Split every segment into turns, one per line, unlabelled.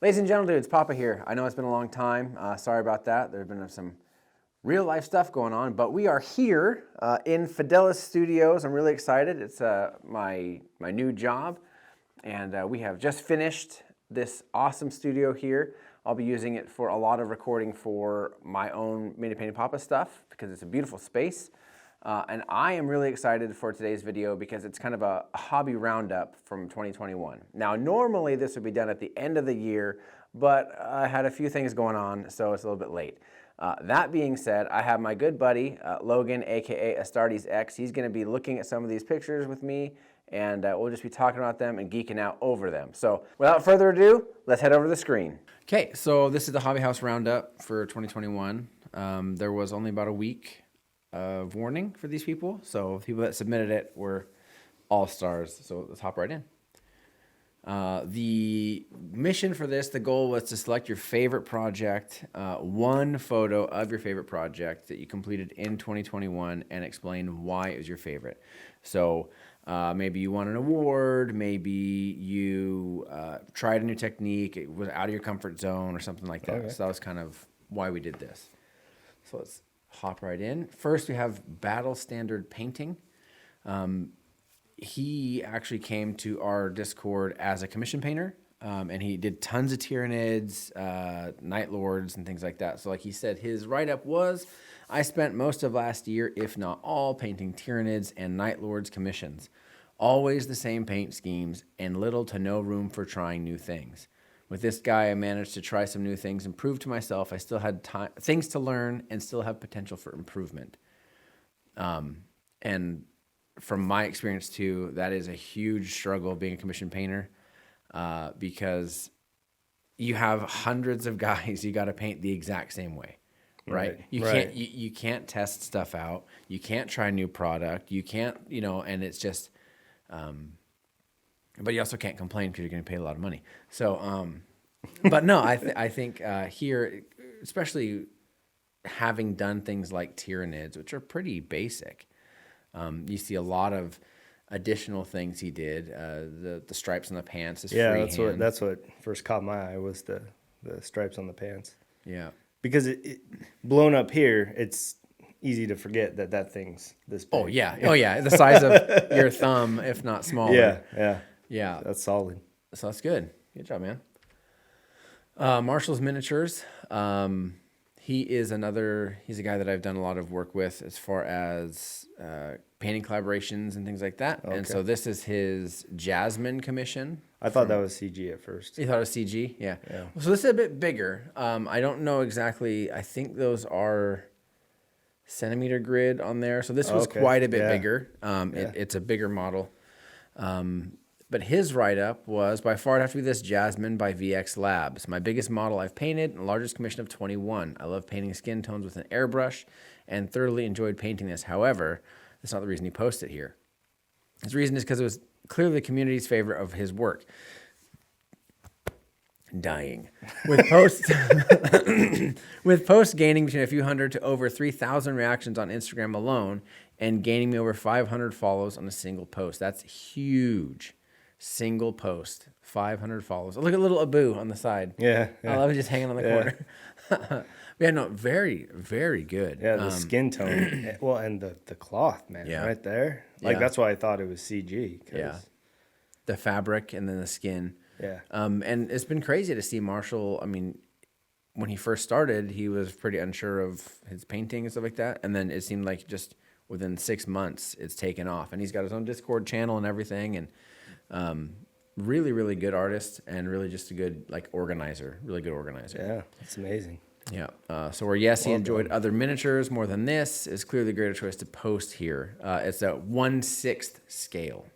Ladies and gentlemen, it's Papa here. I know it's been a long time. Sorry about that. There's been some real life stuff going on, but we are here in Fidelis Studios. I'm really excited. It's my new job, and we have just finished this awesome studio here. I'll be using it for a lot of recording for my own Mini Painted Papa stuff because it's a beautiful space. And I am really excited for today's video because it's kind of a hobby roundup from 2021. Now, normally this would be done at the end of the year, but I had a few things going on, so it's a little bit late. That being said, I have my good buddy, Logan, aka Astartes X. He's gonna be looking at some of these pictures with me, and we'll just be talking about them and geeking out over them. So without further ado, let's head over to the screen. Okay, so this is the Hobby House Roundup for 2021. There was only about a week of warning for these people. So the people that submitted it were all stars. So let's hop right in. The mission for this, the goal was to select your favorite project, one photo of your favorite project that you completed in 2021 and explain why it was your favorite. So maybe you won an award, maybe you tried a new technique, it was out of your comfort zone or something like that. Okay. So that was kind of why we did this. So let's hop right in. First, we have Battlestandard Painting. He actually came to our Discord as a commission painter, and he did tons of Tyranids, Night Lords, and things like that. So like he said, his write-up was, I spent most of last year, if not all, painting Tyranids and Night Lords commissions. Always the same paint schemes and little to no room for trying new things. With this guy, I managed to try some new things and prove to myself I still had things to learn and still have potential for improvement. And from my experience too, that is a huge struggle being a commission painter because you have hundreds of guys you got to paint the exact same way, right? You can't test stuff out. You can't try a new product. You can't, and it's just. But you also can't complain because you're going to pay a lot of money. So, but no, I think here, especially having done things like Tyranids, which are pretty basic, you see a lot of additional things he did. The stripes on the pants is freehand.
That's what first caught my eye was the stripes on the pants.
Yeah,
because it blown up here, it's easy to forget that thing's this big.
Oh yeah, the size of your thumb, if not smaller. Yeah.
That's solid.
So that's good. Good job, man. Marshall's Miniatures. He's a guy that I've done a lot of work with as far as painting collaborations and things like that. Okay. And so this is his Jasmine commission.
I thought that was CG at first.
You thought it was CG? Yeah. So this is a bit bigger. I don't know exactly. I think those are centimeter grid on there. So this was quite a bit bigger. It's a bigger model. But his write-up was, by far it'd have to be this Jasmine by VX Labs. My biggest model I've painted, and largest commission of 21. I love painting skin tones with an airbrush and thoroughly enjoyed painting this. However, that's not the reason he posted here. His reason is because it was clearly the community's favorite of his work. Dying. With posts gaining between a few hundred to over 3,000 reactions on Instagram alone and gaining me over 500 follows on a single post. That's huge. Single post, 500 follows. Look at little Abu on the side.
Yeah.
I love it just hanging on the corner. Very, very good.
Yeah, the skin tone. Well, and the cloth, man, right there. That's why I thought it was CG.
Yeah. The fabric and then the skin.
Yeah.
And it's been crazy to see Marshall. I mean, when he first started, he was pretty unsure of his painting and stuff like that. And then it seemed like just within 6 months, it's taken off. And he's got his own Discord channel and everything. And really, really good artist and really just a good organizer. Really good organizer.
Yeah, it's amazing.
Yeah. So where he enjoyed other miniatures more than this is clearly a greater choice to post here. It's a 1/6 scale.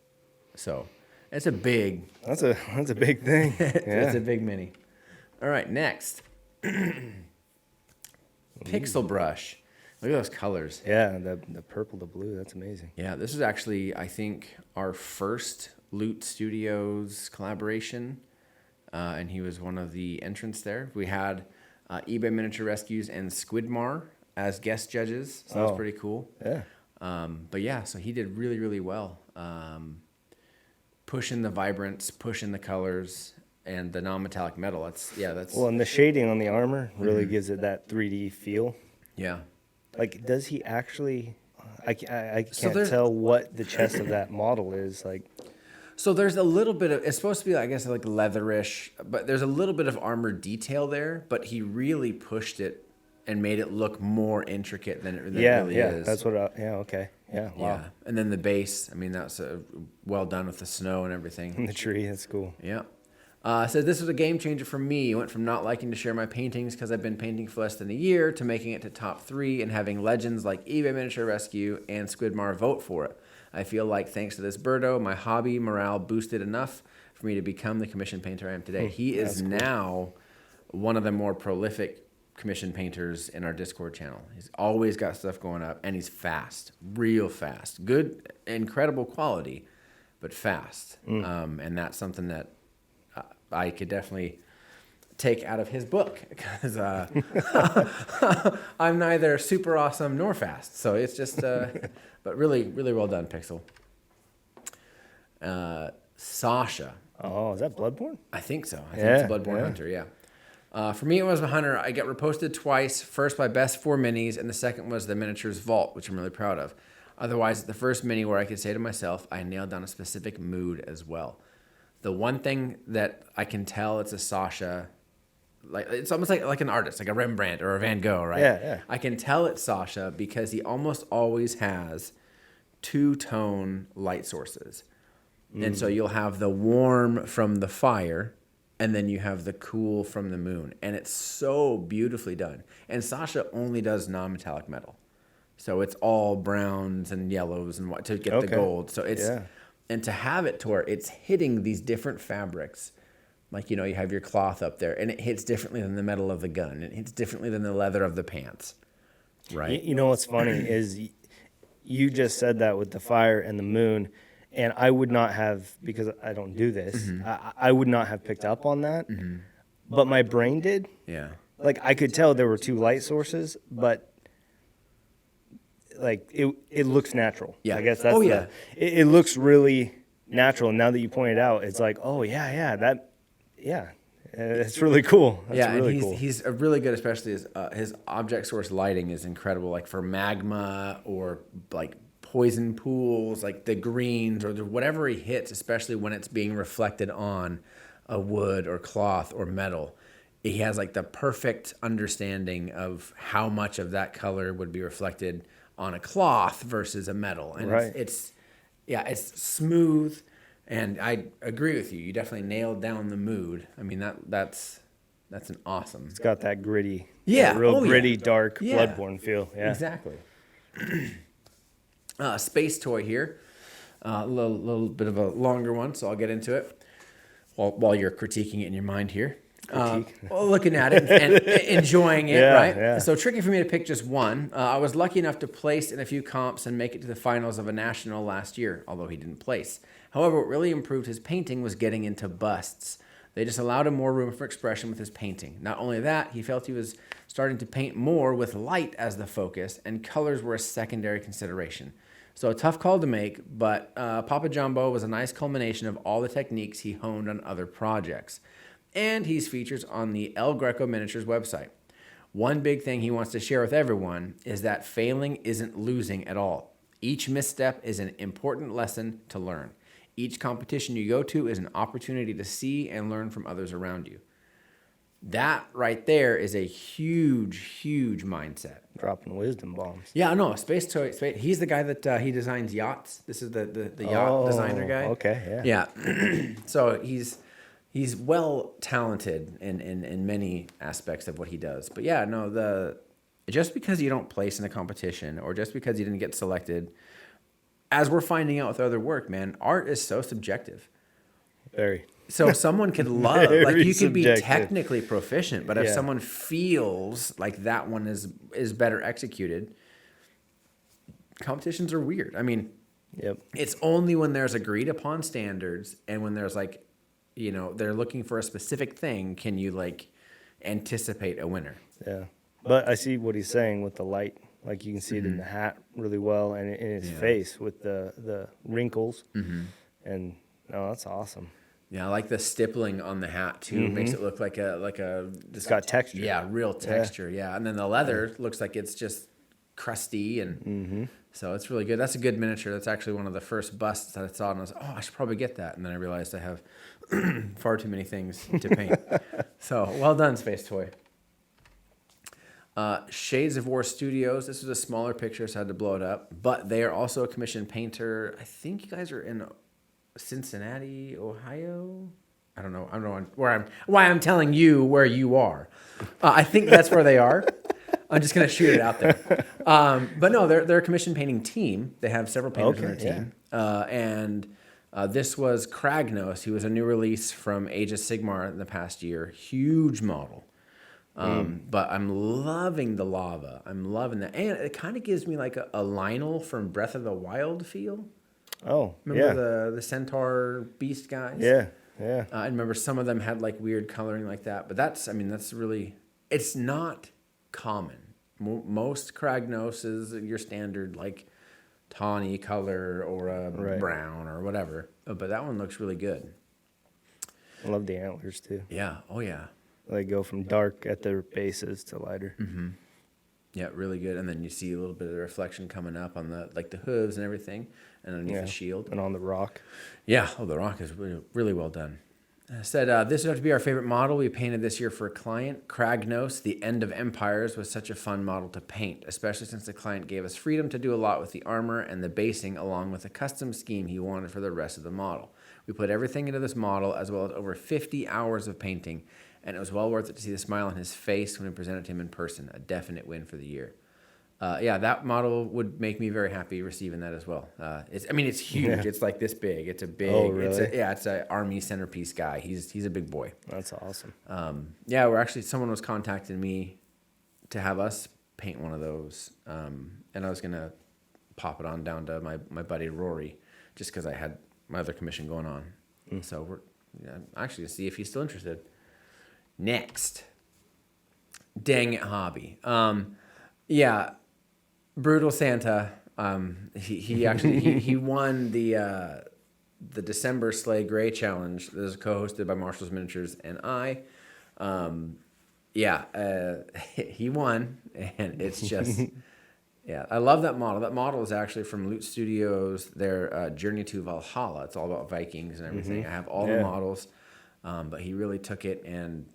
So it's a big.
That's a big thing.
It's a big mini. All right, next. Pixelbrush. Look at those colors.
Yeah, the purple to blue. That's amazing.
Yeah, this is actually, I think, our first Loot Studios collaboration, and he was one of the entrants there. We had eBay Miniature Rescues and Squidmar as guest judges, so that was pretty cool.
Yeah.
But yeah, so he did really, really well. Pushing the vibrance, pushing the colors, and the non-metallic metal. That's
Well, and the shading on the armor really gives it that 3D feel.
Yeah.
Like, does he actually? I can't
there's-
tell what the chest of that model is like.
So there's a little bit of, it's supposed to be, I guess, like leatherish, but there's a little bit of armor detail there, but he really pushed it and made it look more intricate than it really is.
That's what. Okay. Yeah. Wow.
Yeah. And then the base, I mean, that's well done with the snow and everything.
And the tree. That's cool.
Yeah. Says this was a game changer for me. I went from not liking to share my paintings because I've been painting for less than a year to making it to top 3 and having legends like eBay Miniature Rescue and Squidmar vote for it. I feel like thanks to this birdo, my hobby morale boosted enough for me to become the commission painter I am today. He is now one of the more prolific commission painters in our Discord channel. He's always got stuff going up, and he's fast, real fast. Good, incredible quality, but fast. And that's something that I could definitely take out of his book because I'm neither super awesome nor fast. So it's just, but really, really well done, Pixel. Sascha.
Oh, is that Bloodborne?
I think so. I think it's a Bloodborne Hunter, yeah. For me, it was a Hunter. I got reposted twice. First by Best 4 Minis, and the second was the Miniatures Vault, which I'm really proud of. Otherwise, it's the first mini where I could say to myself, I nailed down a specific mood as well. The one thing that I can tell it's a Sascha, like it's almost like an artist, like a Rembrandt or a Van Gogh, right?
Yeah.
I can tell it's Sascha because he almost always has 2-tone light sources. And so you'll have the warm from the fire, and then you have the cool from the moon. And it's so beautifully done. And Sascha only does non-metallic metal. So it's all browns and yellows and what to get the gold. So it's and to have it to where it's hitting these different fabrics. Like, you know, you have your cloth up there, and it hits differently than the metal of the gun. It hits differently than the leather of the pants, right?
You know what's funny is you just said that with the fire and the moon, and I would not have, because I don't do this, I would not have picked up on that, but my brain did.
Yeah.
Like, I could tell there were 2 light sources, but like it looks natural.
Yeah.
I guess that's it looks really natural. And now that you point it out, it's like, it's really cool. That's really cool.
He's a really good, especially his object source lighting is incredible. Like for magma or like poison pools, like the greens or whatever he hits, especially when it's being reflected on a wood or cloth or metal. He has like the perfect understanding of how much of that color would be reflected on a cloth versus a metal. And it's smooth. And I agree with you. You definitely nailed down the mood. I mean, that's an awesome.
It's got that gritty, gritty, dark Bloodborne feel. Yeah,
exactly. Spacetoy here, a little bit of a longer one, so I'll get into it while you're critiquing it in your mind here. Looking at it and enjoying it, right? Yeah. So tricky for me to pick just one. I was lucky enough to place in a few comps and make it to the finals of a national last year, although he didn't place. However, what really improved his painting was getting into busts. They just allowed him more room for expression with his painting. Not only that, he felt he was starting to paint more with light as the focus, and colors were a secondary consideration. So a tough call to make, but Papa Jumbo was a nice culmination of all the techniques he honed on other projects. And he's featured on the El Greco Miniatures website. One big thing he wants to share with everyone is that failing isn't losing at all. Each misstep is an important lesson to learn. Each competition you go to is an opportunity to see and learn from others around you. That right there is a huge, huge mindset.
Dropping wisdom bombs.
Yeah, no, Spacetoy. He's the guy that he designs yachts. This is the yacht designer guy.
Okay,
yeah. So he's well talented in many aspects of what he does. But yeah, no, just because you don't place in a competition or just because you didn't get selected, as we're finding out with other work, man, art is so subjective.
Very.
So someone could love, like you could be technically proficient, but if someone feels like that one is better executed, competitions are weird. I mean, it's only when there's agreed upon standards and when there's like, you know, they're looking for a specific thing, can you like anticipate a winner?
Yeah. But I see what he's saying with the light. Like you can see it in the hat really well and in his face with the wrinkles. And no, that's awesome.
Yeah, I like the stippling on the hat too. Makes it look like a.
It's got texture.
Yeah, real texture. Yeah, and then the leather looks like it's just crusty, and so it's really good. That's a good miniature. That's actually one of the first busts that I saw, and I was like, oh, I should probably get that. And then I realized I have far too many things to paint. So well done, Spacetoy. Shades of War Studios. This was a smaller picture, so I had to blow it up. But they are also a commissioned painter. I think you guys are in Cincinnati, Ohio. I don't know why I'm telling you where you are. I think that's where they are. I'm just gonna shoot it out there. But no, they're a commissioned painting team. They have several painters on their team. And this was Kragnos. He was a new release from Age of Sigmar in the past year. Huge model. But I'm loving the lava. I'm loving that. And it kind of gives me like a Lionel from Breath of the Wild feel.
Oh,
Remember the centaur beast guys?
Yeah, yeah.
I remember some of them had like weird coloring like that. But that's really, it's not common. Most Kragnos is your standard like tawny color or a brown or whatever. But that one looks really good.
I love the antlers too.
Yeah. Oh, yeah.
They go from dark at their bases to lighter.
Mm-hmm. Yeah, really good. And then you see a little bit of the reflection coming up on the hooves and everything, and underneath the shield.
And on the rock.
Yeah, the rock is really, really well done. I said, this would have to be our favorite model we painted this year for a client. Kragnos, the End of Empires, was such a fun model to paint, especially since the client gave us freedom to do a lot with the armor and the basing, along with a custom scheme he wanted for the rest of the model. We put everything into this model, as well as over 50 hours of painting, and it was well worth it to see the smile on his face when we presented him in person. A definite win for the year. Yeah, that model would make me very happy receiving that as well. It's huge. Yeah. It's like this big. It's a big.
Oh, really?
It's an army centerpiece guy. He's a big boy.
That's awesome.
Yeah, someone was contacting me to have us paint one of those, and I was gonna pop it on down to my buddy Rory, just because I had my other commission going on. So we're actually to see if he's still interested. Next, Dangit Hobby. Brutal Santa. He actually he won the December Slay Gray Challenge that was co-hosted by Marshall's Miniatures and I. He won, and it's just I love that model. That model is actually from Loot Studios. Their Journey to Valhalla. It's all about Vikings and everything. I have all the models, but he really took it and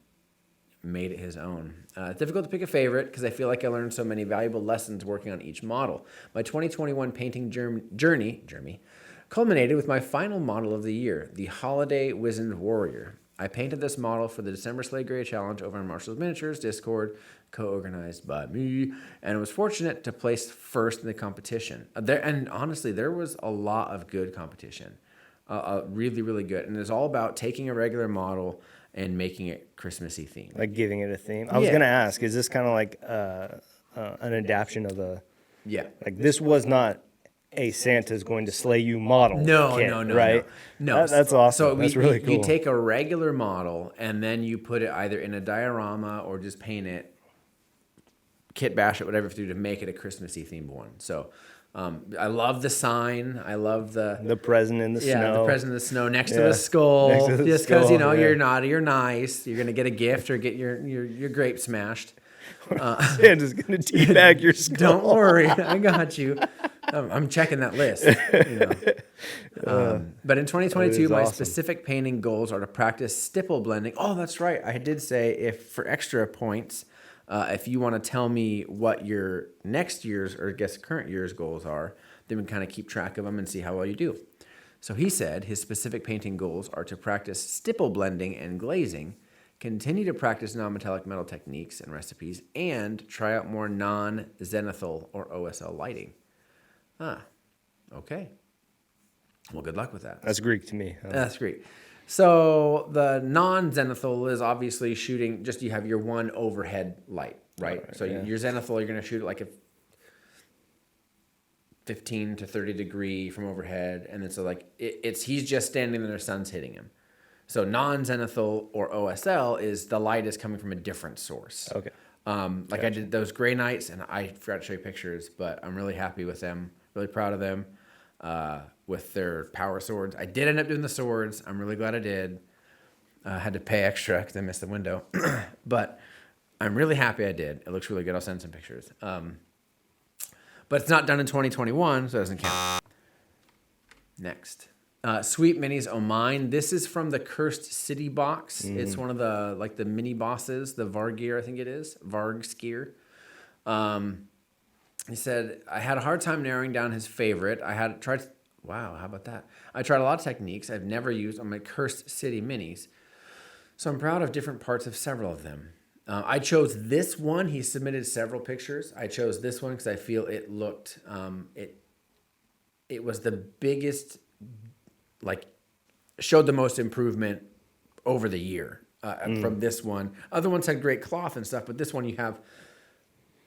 made it his own. It's difficult to pick a favorite because I feel like I learned so many valuable lessons working on each model. My 2021 painting journey culminated with my final model of the year, the Holiday Wizened Warrior. I painted this model for the December Slay Gray Challenge over on Marshall's Miniatures Discord, co-organized by me, and I was fortunate to place first in the competition. And honestly, there was a lot of good competition. Really, really good. And it's all about taking a regular model and making it Christmassy themed.
Like giving it a theme. I was going to ask, is this kind of like an adaptation of a...
Yeah.
Like this was not a Santa's going to slay you model.
No,
right?
No.
That's awesome.
So
that's really cool.
You take a regular model and then you put it either in a diorama or just paint it, kit bash it, whatever you have to do to make it a Christmassy themed one. So... I love the sign. I love the
present in the snow.
Yeah, the present in the snow next to the skull. Just because you're naughty, you're nice. You're gonna get a gift or get your grape smashed.
Santa's gonna teabag your skull.
Don't worry, I got you. I'm checking that list. But in 2022, my specific painting goals are to practice stipple blending. Oh, that's right. I did say if for extra points. If you want to tell me what your next year's or I guess current year's goals are, then we kind of keep track of them and see how well you do. So he said his specific painting goals are to practice stipple blending and glazing, continue to practice non-metallic metal techniques and recipes, and try out more non-zenithal or OSL lighting. Okay. Well, good luck with that.
That's Greek to me.
That's great. So the non-zenithal is obviously shooting, just you have your one overhead light, right? So your zenithal, you're going to shoot it like a 15 to 30 degree from overhead. And then so like he's just standing there, the sun's hitting him. So non-zenithal or OSL is the light is coming from a different source.
Okay.
Like I did those gray nights and I forgot to show you pictures, but I'm really happy with them, really proud of them. with their power swords. I did end up doing the swords. I'm really glad I did. Had to pay extra because I missed the window. But I'm really happy I did. It looks really good. I'll send some pictures. But it's not done in 2021, so it doesn't count. Next. Sweet Minis Oh Mine. This is from the Cursed City box. It's one of the like the mini bosses, the Vargir, I think it is. Vargskir. He said, I had a hard time narrowing down his favorite. Wow, how about that? I tried a lot of techniques I've never used on my Cursed City minis. So I'm proud of different parts of several of them. I chose this one. He submitted several pictures. I chose this one because I feel it looked, it was the biggest, like, showed the most improvement over the year from this one. Other ones had great cloth and stuff, but this one you have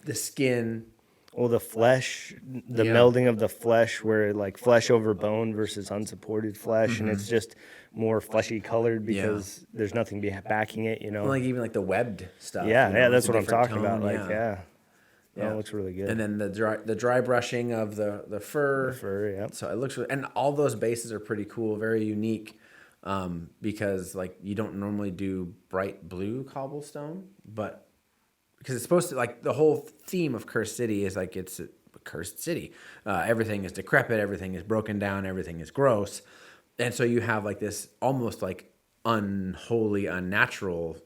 the skin.
Well, the flesh, the melding of the flesh, where like flesh over bone versus unsupported flesh, and it's just more fleshy colored because there's nothing backing it, you know.
Like even like the webbed stuff.
Yeah, that's what I'm talking
tone,
about. Like, it looks really good.
And then the dry brushing of the fur.
The fur, yeah.
So it looks really, and all those bases are pretty cool, very unique, because like you don't normally do bright blue cobblestone, but because it's supposed to, like, the whole theme of Cursed City is like it's a cursed city. Everything is decrepit, everything is broken down, everything is gross, and so you have like this almost like unholy, unnatural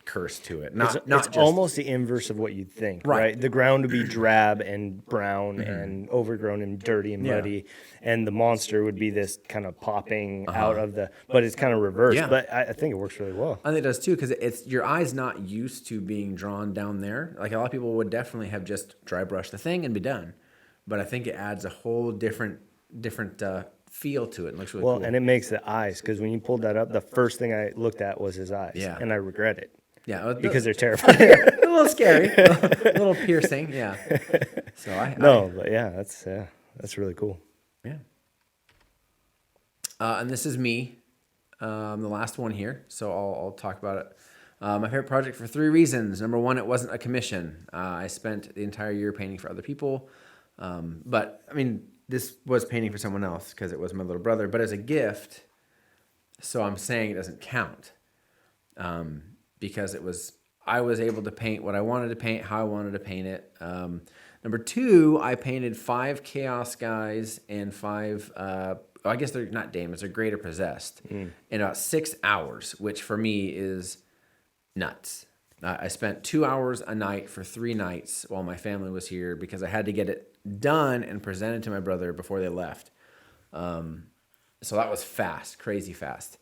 curse to it. It's just
almost the inverse of what you'd think, right? The ground would be drab and brown and overgrown and dirty and muddy, and the monster would be this kind of popping out of the, but it's kind of reversed.
Yeah.
But I think it works really well.
I think it does too, because it's your eye's not used to being drawn down there. Like a lot of people would definitely have just dry brushed the thing and be done, but I think it adds a whole different feel to it. It looks really cool.
Well, and it makes the eyes, because when you pulled that up, the first thing I looked at was his eyes, and I regret it.
Yeah,
because they're terrifying.
A little scary, a little piercing. Yeah. So
but yeah, that's really cool.
Yeah. And this is me, the last one here. So I'll talk about it. My favorite project for 3 reasons. Number 1, it wasn't a commission. I spent the entire year painting for other people, but I mean, this was painting for someone else because it was my little brother. But as a gift, so I'm saying it doesn't count. Because I was able to paint what I wanted to paint, how I wanted to paint it. Number 2, I painted 5 Chaos guys and 5, I guess they're not demons, they're greater possessed, in about 6 hours, which for me is nuts. I spent 2 hours a night for 3 nights while my family was here because I had to get it done and presented to my brother before they left. So that was fast, crazy fast.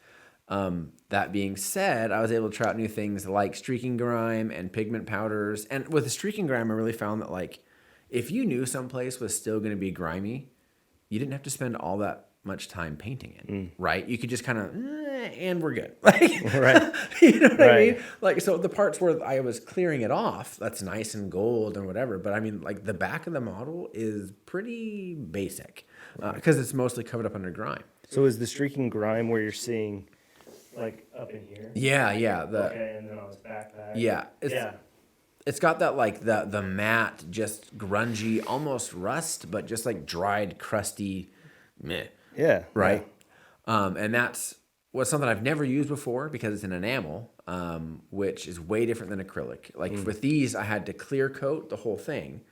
That being said, I was able to try out new things like streaking grime and pigment powders. And with the streaking grime, I really found that, like, if you knew someplace was still going to be grimy, you didn't have to spend all that much time painting it, right? You could just kind of, and we're good. Like,
right.
You know what I mean? Like, so the parts where I was clearing it off, that's nice and gold and whatever. But I mean, like, the back of the model is pretty basic because it's mostly covered up under grime.
So is the streaking grime where you're seeing, like, up in here?
Yeah.
Okay, and then on his backpack.
Yeah. It's got that, like, the matte, just grungy, almost rust, but just like dried, crusty meh.
Yeah.
Right? Yeah. And that's something I've never used before because it's an enamel, which is way different than acrylic. Like, with these, I had to clear coat the whole thing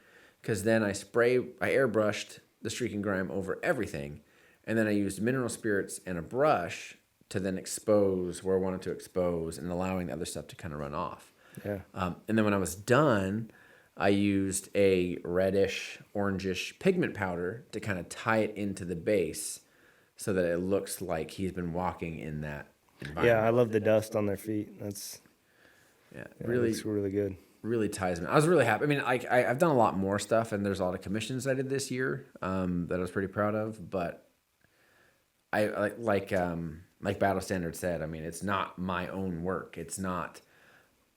because then I airbrushed the streaking grime over everything, and then I used mineral spirits and a brush to then expose where I wanted to expose and allowing the other stuff to kind of run off.
Yeah.
And then when I was done, I used a reddish, orangish pigment powder to kind of tie it into the base so that it looks like he's been walking in that environment.
Yeah, I love the dust on their feet. That's
really,
looks really good.
Really ties me. I was really happy. I mean, I've done a lot more stuff, and there's a lot of commissions I did this year that I was pretty proud of. But I like Battlestandard said, I mean, it's not my own work. It's not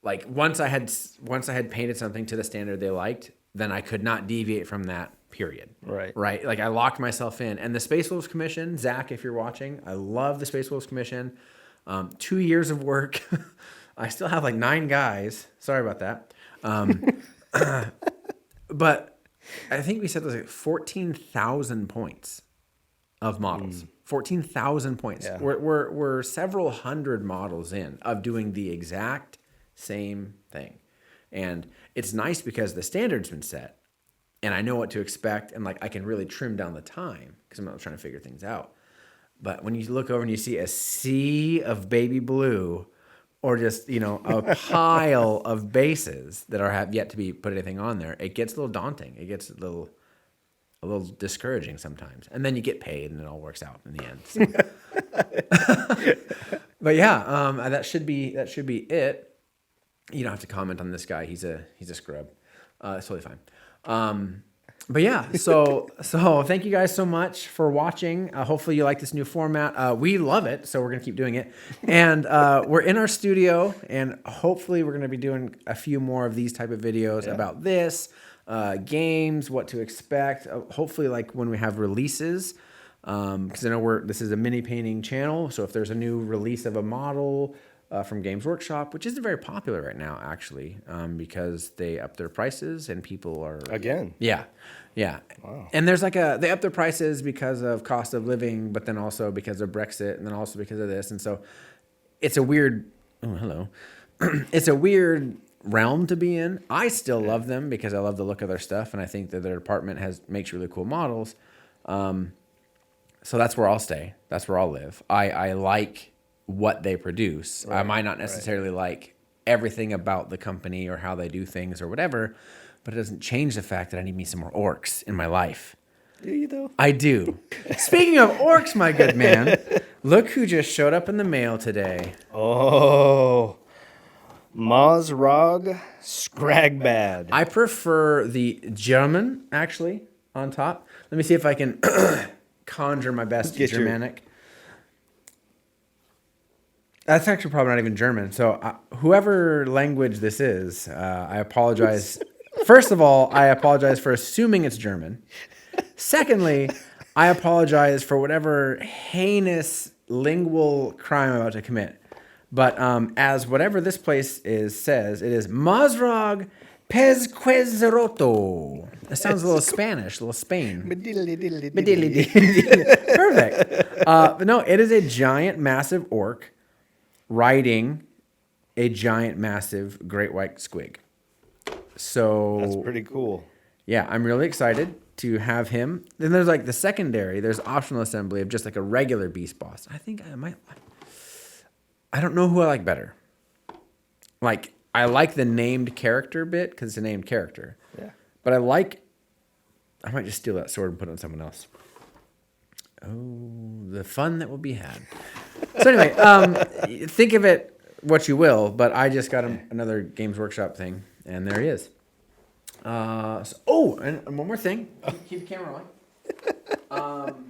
like once I had painted something to the standard they liked, then I could not deviate from that. Period.
Right.
Like, I locked myself in. And the Space Wolves Commission, Zach, if you're watching, I love the Space Wolves Commission. 2 years of work. I still have like 9 guys. Sorry about that. But I think we said there's like 14,000 points of models. 14,000 points.
Yeah.
We're several hundred models in of doing the exact same thing. And it's nice because the standard's been set and I know what to expect, and like I can really trim down the time because I'm not trying to figure things out. But when you look over and you see a sea of baby blue, or just, you know, a pile of bases that have yet to be put anything on there, it gets a little daunting. It gets a little discouraging sometimes. And then you get paid and it all works out in the end. So. But yeah, that should be it. You don't have to comment on this guy. He's a scrub. It's totally fine. But yeah, so thank you guys so much for watching. Hopefully you like this new format. We love it, so we're gonna keep doing it. And we're in our studio, and hopefully we're gonna be doing a few more of these type of videos about this, games, what to expect. Hopefully, like when we have releases, because I know this is a mini painting channel. So if there's a new release of a model from Games Workshop, which isn't very popular right now, actually, because they up their prices and people are
Again.
Yeah. Wow. And there's they up their prices because of cost of living, but then also because of Brexit, and then also because of this, and so it's a weird. Oh, hello. It's a weird realm to be in. I still love them because I love the look of their stuff, and I think that their department makes really cool models. So that's where I'll stay. That's where I'll live. I like what they produce. Right, I might not necessarily like everything about the company or how they do things or whatever, but it doesn't change the fact that I need me some more orcs in my life.
Do you though?
I do. Speaking of orcs, my good man, look who just showed up in the mail today.
Oh, Mazrog Scragbad.
I prefer the German, actually, on top. Let me see if I can conjure my best Germanic. That's actually probably not even German. So whoever language this is, I apologize. First of all, I apologize for assuming it's German. Secondly, I apologize for whatever heinous lingual crime I'm about to commit. But as whatever this place says, it is Mazrog Pezquezeroto. It sounds a little Spanish, a little Spain. Perfect. But no, it is a giant, massive orc riding a giant, massive great white squig. So
That's pretty cool.
Yeah, I'm really excited to have him. Then there's like the secondary. There's optional assembly of just like a regular beast boss. I think I don't know who I like better. Like, I like the named character bit because it's a named character.
Yeah.
But I might just steal that sword and put it on someone else. Oh, the fun that will be had. So anyway, think of it what you will, but I just got another Games Workshop thing, and there he is. And one more thing. Keep the camera on.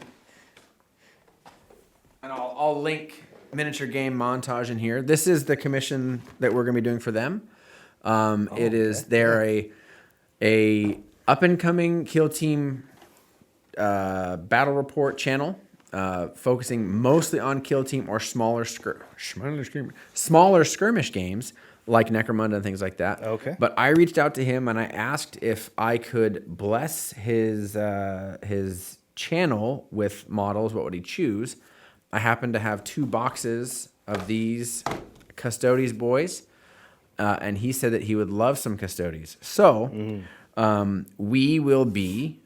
And I'll link Miniature Game Montage in here. This is the commission that we're going to be doing for them. They're a up and coming kill team battle report channel, focusing mostly on kill team or smaller skirmish games like Necromunda and things like that.
Okay.
But I reached out to him and I asked if I could bless his channel with models. What would he choose? I happen to have 2 boxes of these Custodes boys, and he said that he would love some Custodes. So we will be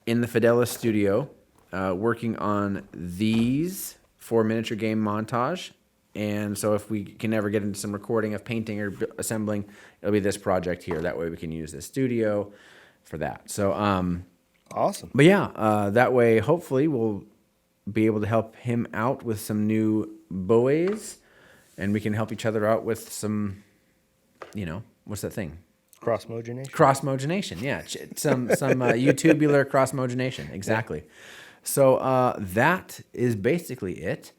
in the Fidelis Studio working on these for Miniature Game Montage. And so if we can ever get into some recording of painting or assembling, it'll be this project here. That way we can use this studio for that. So
awesome.
But yeah, that way hopefully we'll be able to help him out with some new boys, and we can help each other out with some, what's that thing?
Cross-mogenation.
Cross-mogenation, yeah. Some YouTubular cross-mogenation, exactly. Yeah. So that is basically it.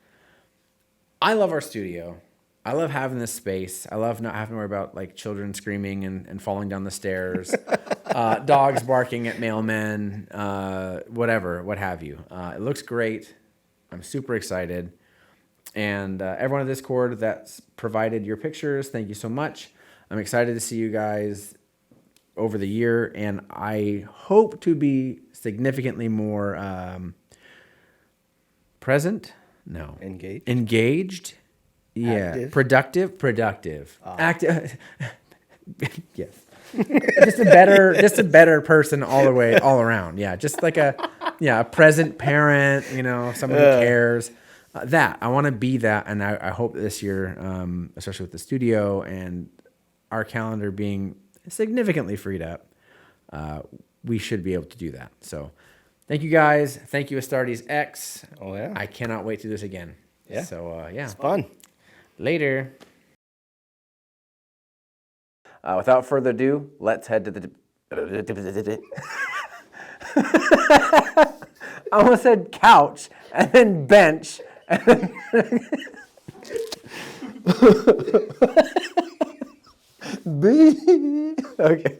I love our studio. I love having this space. I love not having to worry about like children screaming and falling down the stairs, dogs barking at mailmen, whatever, what have you. It looks great. I'm super excited. And everyone on Discord that's provided your pictures, thank you so much. I'm excited to see you guys over the year, and I hope to be significantly more present? No.
Engaged?
Yeah.
Active?
Productive. Active. Yes. just a better person all around. Yeah. Just like a present parent, someone who cares. I want to be that. And I hope this year, especially with the studio and our calendar being significantly freed up, we should be able to do that. So thank you guys. Thank you, Astartes X.
Oh, yeah.
I cannot wait to do this again.
Yeah.
So,
It's fun.
Later. Without further ado, let's head to the... I almost said couch, and then bench, and then... Okay.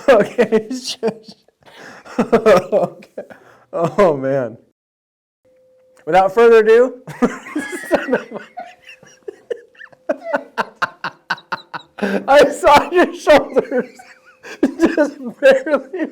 Okay. Okay. Oh, man. Without further ado... I saw your shoulders just barely.